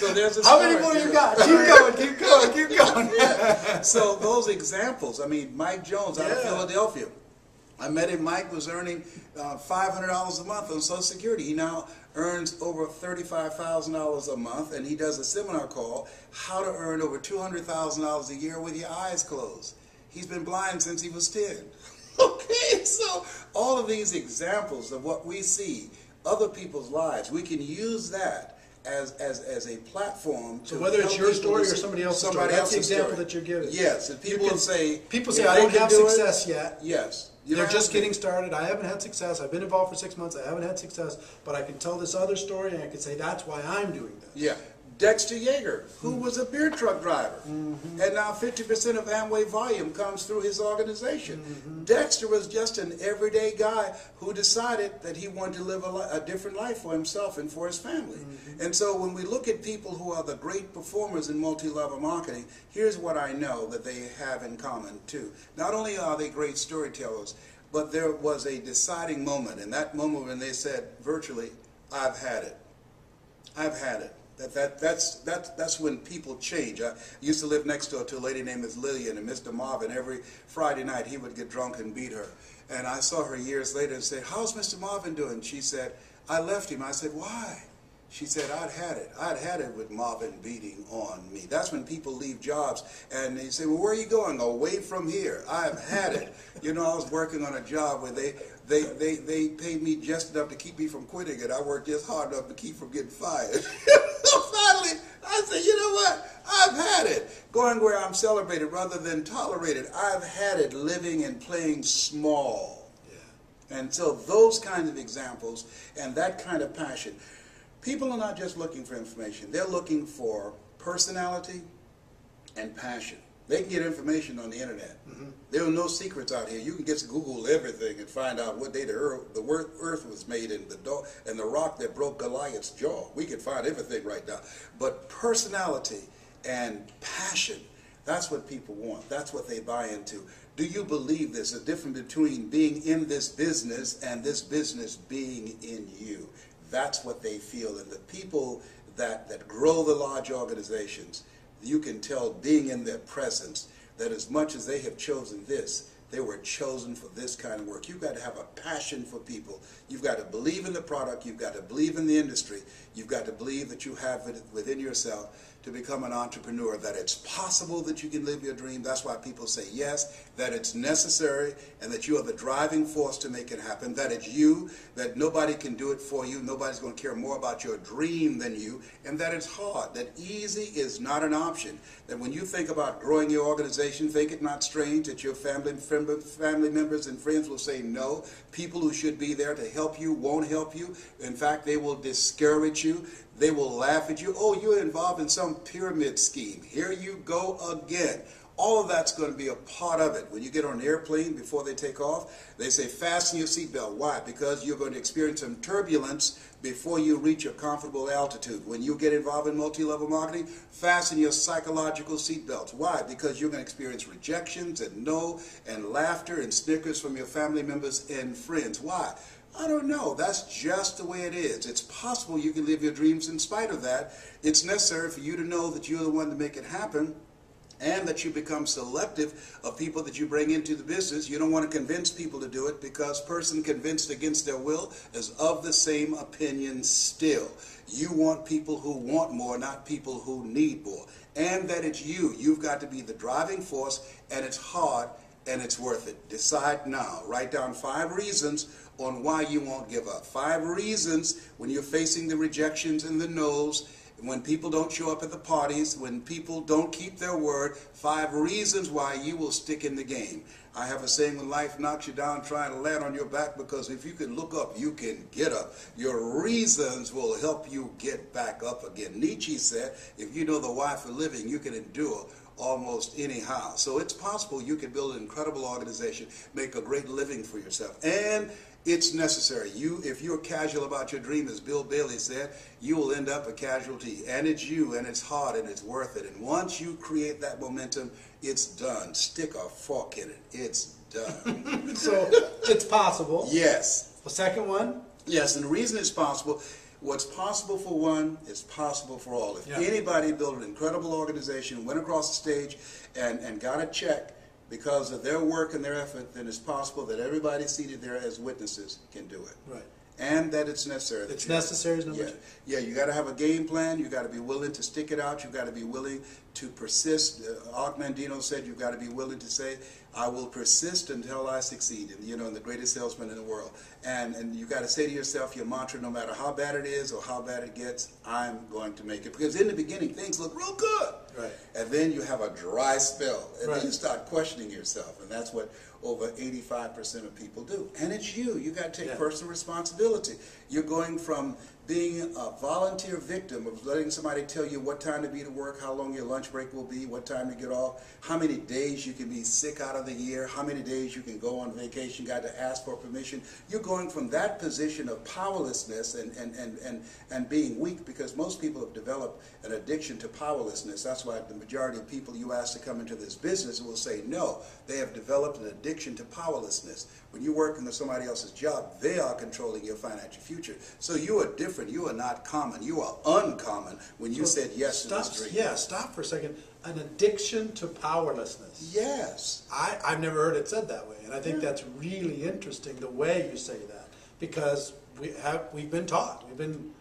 So there's a How story. many more you got? Keep going, keep going, keep going. Yeah. So those examples, I mean, Mike Jones out of Philadelphia. I met him. Mike was earning $500 a month on Social Security. He now earns over $35,000 a month, and he does a seminar called How to Earn Over $200,000 a Year with Your Eyes Closed. He's been blind since he was 10. Okay, so all of these examples of what we see, other people's lives, we can use that as a platform to so whether it's your story or somebody else's story, that's the example that you're giving. Yes, and people say, I don't have success yet. Yes. They're just getting started. I haven't had success. I've been involved for 6 months. I haven't had success. But I can tell this other story, and I can say that's why I'm doing this. Yeah. Dexter Yeager, who was a beer truck driver, and now 50% of Amway volume comes through his organization. Dexter was just an everyday guy who decided that he wanted to live a different life for himself and for his family. And so when we look at people who are the great performers in multi-level marketing, here's what I know that they have in common too. Not only are they great storytellers, but there was a deciding moment, and that moment when they said virtually, I've had it. I've had it. That's when people change. I used to live next door to a lady named Miss Lillian, and Mr. Marvin, every Friday night he would get drunk and beat her. And I saw her years later and said, how's Mr. Marvin doing? She said, I left him. I said, why? She said, I'd had it. I'd had it with Marvin beating on me. That's when people leave jobs and they say, well, where are you going? Away from here. I've had it. You know, I was working on a job where they paid me just enough to keep me from quitting it. I worked just hard enough to keep from getting fired. Finally, I said, you know what? I've had it. Going where I'm celebrated rather than tolerated. I've had it living and playing small. Yeah. And so those kinds of examples and that kind of passion. People are not just looking for information. They're looking for personality and passion. They can get information on the internet. There are no secrets out here. You can just Google everything and find out what day the earth was made and the rock that broke Goliath's jaw. We can find everything right now. But personality and passion, that's what people want. That's what they buy into. Do you believe this? The difference between being in this business and this business being in you. That's what they feel. And the people that grow the large organizations, you can tell being in their presence that as much as they have chosen this, they were chosen for this kind of work. You've got to have a passion for people. You've got to believe in the product. You've got to believe in the industry. You've got to believe that you have it within yourself to become an entrepreneur, that it's possible that you can live your dream. That's why people say yes, that it's necessary, and that you are the driving force to make it happen, that it's you, that nobody can do it for you, nobody's going to care more about your dream than you, and that it's hard, that easy is not an option, that when you think about growing your organization, think it not strange that your family members and friends will say no. People who should be there to help you won't help you. In fact, they will discourage you. They will laugh at you. Oh, you're involved in some pyramid scheme. Here you go again. All of that's going to be a part of it. When you get on an airplane before they take off, they say fasten your seatbelt. Why? Because you're going to experience some turbulence before you reach a comfortable altitude. When you get involved in multi-level marketing, fasten your psychological seatbelts. Why? Because you're going to experience rejections and no and laughter and snickers from your family members and friends. Why? I don't know. That's just the way it is. It's possible you can live your dreams in spite of that. It's necessary for you to know that you're the one to make it happen, and that you become selective of people that you bring into the business. You don't want to convince people to do it, because person convinced against their will is of the same opinion still. You want people who want more, not people who need more. And that it's you. You've got to be the driving force, and it's hard, and it's worth it. Decide now. Write down 5 reasons on why you won't give up. 5 reasons when you're facing the rejections and the no's, when people don't show up at the parties, when people don't keep their word. 5 reasons why you will stick in the game. I have a saying, when life knocks you down, try to land on your back, because if you can look up, you can get up. Your reasons will help you get back up again. Nietzsche said, if you know the why for living, you can endure almost anyhow. So it's possible you can build an incredible organization, make a great living for yourself. And it's necessary. If you're casual about your dream, as Bill Bailey said, you will end up a casualty. And it's you, and it's hard, and it's worth it. And once you create that momentum, it's done. Stick a fork in it. It's done. So it's possible. Yes. The second one? Yes, and the reason it's possible, What's possible for one is possible for all. If anybody built an incredible organization, went across the stage and got a check because of their work and their effort, then it's possible that everybody seated there as witnesses can do it. Right. And that it's necessary. It's necessary is number two. Yeah, you got to have a game plan. You got to be willing to stick it out. You got to be willing to persist. Og Mandino said you've got to be willing to say, I will persist until I succeed. And, you know, the greatest salesman in the world. And you got to say to yourself your mantra, no matter how bad it is or how bad it gets, I'm going to make it. Because in the beginning, things look real good. Right. And then you have a dry spell. And then you start questioning yourself. And that's what over 85% of people do. And it's you. You got to take personal responsibility. You're going from being a volunteer victim of letting somebody tell you what time to be to work, how long your lunch break will be, what time to get off, how many days you can be sick out of the year, how many days you can go on vacation, got to ask for permission. You're going from that position of powerlessness and being weak, because most people have developed an addiction to powerlessness. That's why the majority of people you ask to come into this business will say no. They have developed an addiction to powerlessness. When you're working with somebody else's job, they are controlling your financial future. So you are different. You are not common. You are uncommon when you said yes to this dream. Yeah, stop for a second. An addiction to powerlessness. Yes. I've never heard it said that way, and I think that's really interesting the way you say that, because we've been taught, we've been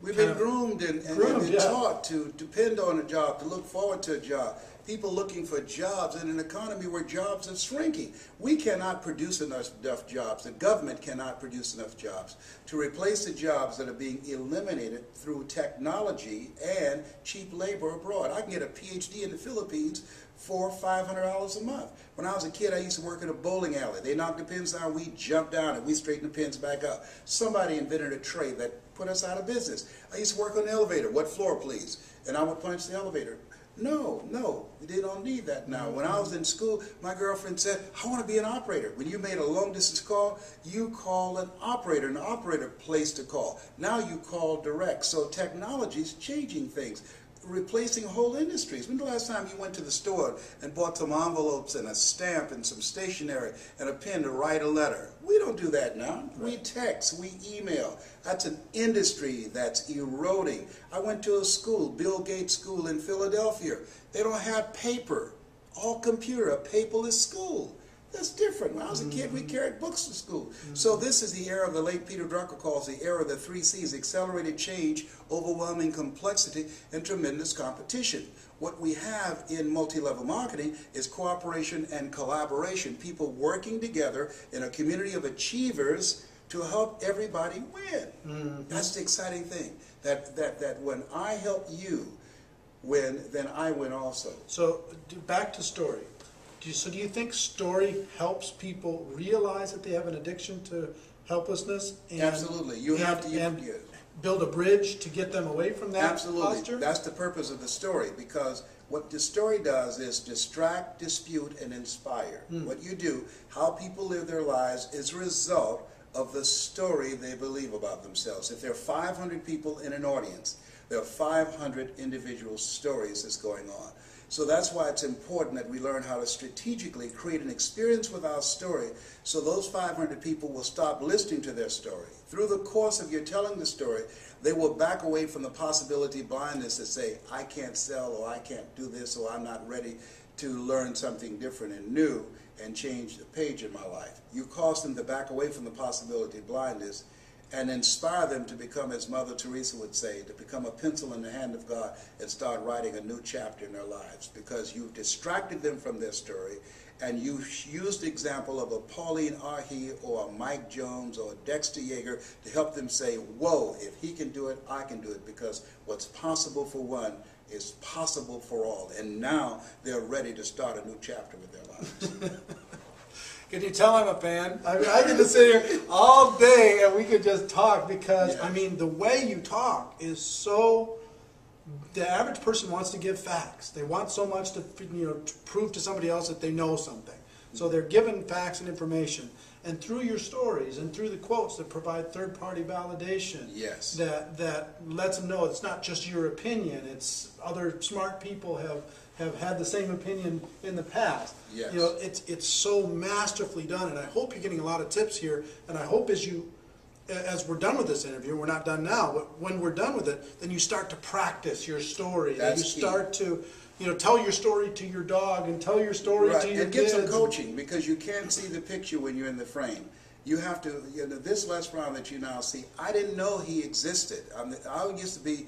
groomed and been taught to depend on a job, to look forward to a job. People looking for jobs in an economy where jobs are shrinking. We cannot produce enough jobs. The government cannot produce enough jobs to replace the jobs that are being eliminated through technology and cheap labor abroad. I can get a PhD in the Philippines for $500 a month. When I was a kid, I used to work in a bowling alley. They knocked the pins down, we jumped down, and we straightened the pins back up. Somebody invented a trade that put us out of business. I used to work on the elevator. What floor, please? And I would punch the elevator. No, they don't need that now. When I was in school, my girlfriend said, I want to be an operator. When you made a long distance call, you call an operator placed a call. Now you call direct. So technology is changing things, replacing whole industries. When the last time you went to the store and bought some envelopes and a stamp and some stationery and a pen to write a letter? We don't do that now. We text, we email. That's an industry that's eroding. I went to a school, Bill Gates School in Philadelphia. They don't have paper, all computer, a paperless school. That's different. When I was a kid, we carried books to school. So this is the era the late Peter Drucker calls the era of the 3 C's: accelerated change, overwhelming complexity, and tremendous competition. What we have in multi-level marketing is cooperation and collaboration, people working together in a community of achievers to help everybody win. That's the exciting thing, that when I help you win, then I win also. So back to story. So do you think story helps people realize that they have an addiction to helplessness? And, absolutely. You have to build a bridge to get them away from that absolutely. Posture? That's the purpose of the story, because what the story does is distract, dispute, and inspire. What you do, how people live their lives, is a result of the story they believe about themselves. If there are 500 people in an audience, there are 500 individual stories that's going on. So that's why it's important that we learn how to strategically create an experience with our story, so those 500 people will stop listening to their story. Through the course of your telling the story, they will back away from the possibility blindness that say, I can't sell, or I can't do this, or I'm not ready to learn something different and new and change the page in my life. You cause them to back away from the possibility of blindness and inspire them to become, as Mother Teresa would say, to become a pencil in the hand of God and start writing a new chapter in their lives, because you've distracted them from their story, and you used the example of a Pauline Ahi or a Mike Jones or a Dexter Yeager to help them say, whoa, if he can do it, I can do it, because what's possible for one is possible for all. And now they're ready to start a new chapter with their lives. Can you tell I'm a fan? I mean, I could just sit here all day and we could just talk, because, I mean, the way you talk is so... The average person wants to give facts. They want so much to, to prove to somebody else that they know something. So they're given facts and information. And through your stories and through the quotes that provide third-party validation, that lets them know it's not just your opinion. It's other smart people have had the same opinion in the past. Yes. It's so masterfully done, and I hope you're getting a lot of tips here. And I hope as you as we're done with this interview, we're not done now, but when we're done with it, then you start to practice your story. That's you key. start to, tell your story to your dog and tell your story to your And get kids. some coaching, because you can't see the picture when you're in the frame. You have to, this Les Brown that you now see, I didn't know he existed. I used to be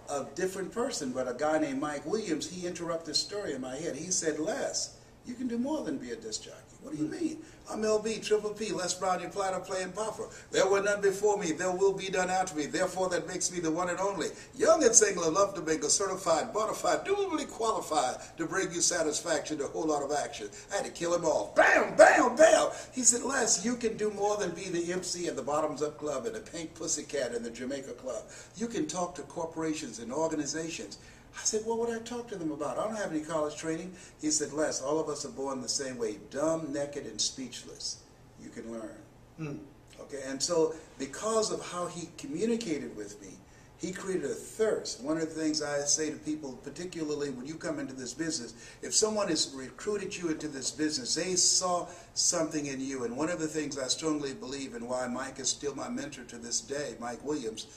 a different person, but a guy named Mike Williams, he interrupted the story in my head. He said, Les, you can do more than be a disc jockey. What do you mean? I'm LB, Triple P, Les Brown, your platter playing pauper. There were none before me, there will be none after me. Therefore, that makes me the one and only. Young and single, love to mingle, certified, bonafide, duly qualified to bring you satisfaction, a whole lot of action. I had to kill him off. Bam, bam, bam. He said, Les, you can do more than be the MC at the Bottoms Up Club and the Pink Pussycat and the Jamaica Club. You can talk to corporations and organizations. I said, what would I talk to them about? I don't have any college training. He said, Les, all of us are born the same way, dumb, naked, and speechless. You can learn. Okay, and so because of how he communicated with me, he created a thirst. One of the things I say to people, particularly when you come into this business, if someone has recruited you into this business, they saw something in you. And one of the things I strongly believe, and why Mike is still my mentor to this day, Mike Williams,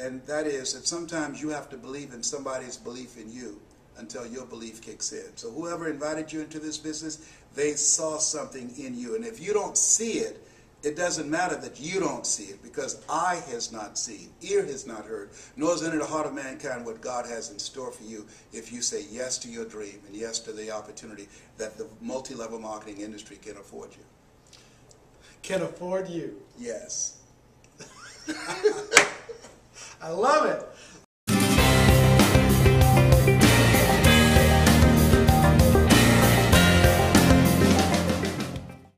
and that is that sometimes you have to believe in somebody's belief in you until your belief kicks in. So whoever invited you into this business, they saw something in you. And if you don't see it, it doesn't matter that you don't see it, because eye has not seen, ear has not heard, nor has entered the heart of mankind what God has in store for you if you say yes to your dream and yes to the opportunity that the multi-level marketing industry can afford you. Can afford you. Yes. I love it.